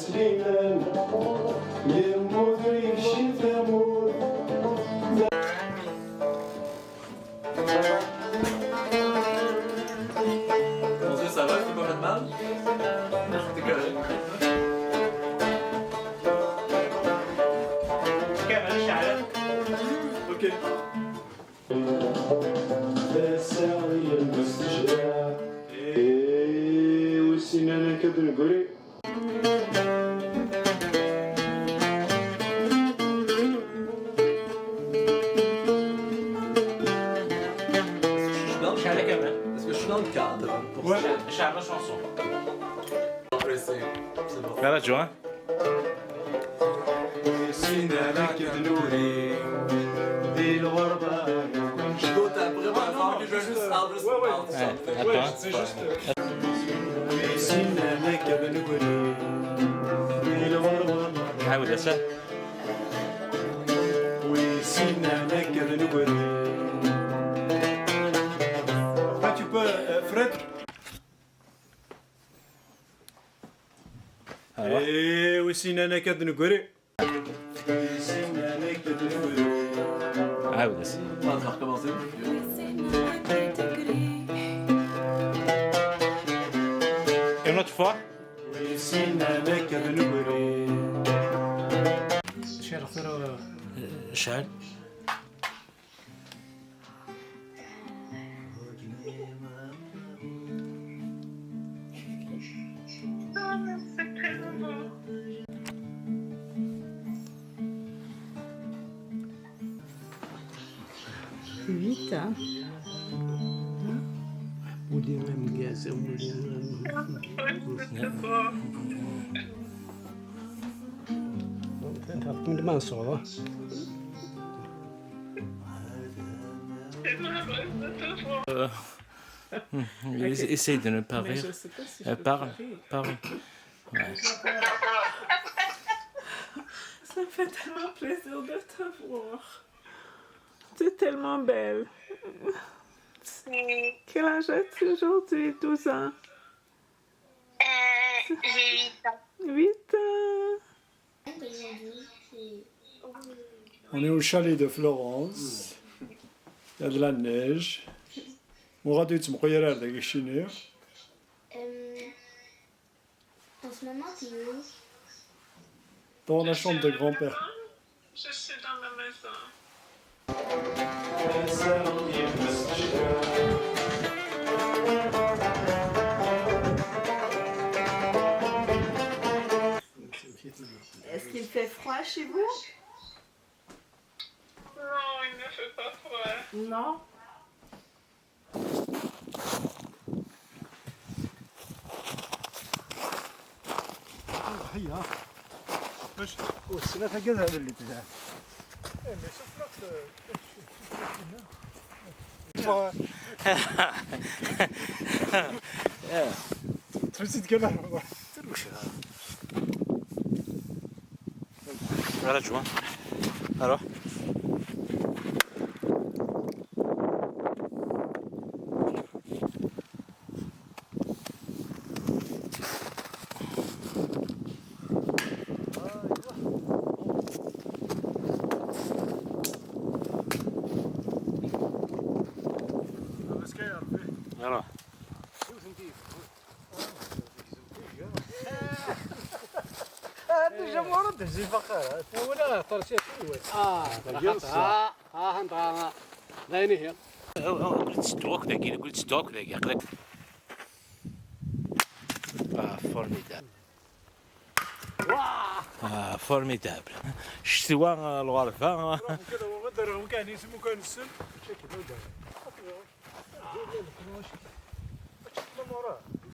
سليمان يموت يمشي ثمود. Bonjour, ça va? Tu pas fait de mal? T'es correct. كمل شعرك. Ok. بساوي المستشفى والسنانة كبنقري. شعرك كمل. Est-ce que je suis dans le cadre? Pour ça? شعر chanson. C'est bon. يلا جوان. والسنانة كبنقري دي الغربة. Chico, t'as vraiment fort que je veux juste Elvis out. Attends. C'est juste. والسنانة كبنقري دي الغربة. حاول هسه. والسنانة كبنقري. Après tu peux Fred. ايوه. والسنانة كبنقري. والسنانة كبنقري. حاول هسه. On va recommencer. Une autre fois. والسنانة كبنقري. شعر خير. شعل. Vite, hein. من ما نصوره. Essaye de ne pas rire. Parle. Parle. Ouais. Ça me fait tellement plaisir de te voir. Tu es tellement belle. Quel âge as-tu aujourd'hui? 12 ans? J'ai 8 ans. 8 ans. On est au chalet de Florence. Il y a de la neige. Mourad, tu me croyais là, avec Chiner. En ce moment, tu es où? Dans la chambre de grand-père. Je suis dans ma maison. Est-ce qu'il fait froid chez vous? Non, il ne fait pas froid. Non. هيا باش والسنة هكذا هذا اللي تجاه تفسد كلام Voilà, Joan. Alors? Voilà. هذا جمهور تهزي فقرة. ولا طرشة كويس. هنطانا. لا ينهي. قلت ستوك ذاك قلت ستوك ذاك يقدر. فورميدابل. فورميدابل. شتوا الغرفة. كذا وغدر كان يسمو كان السن شكل هذا.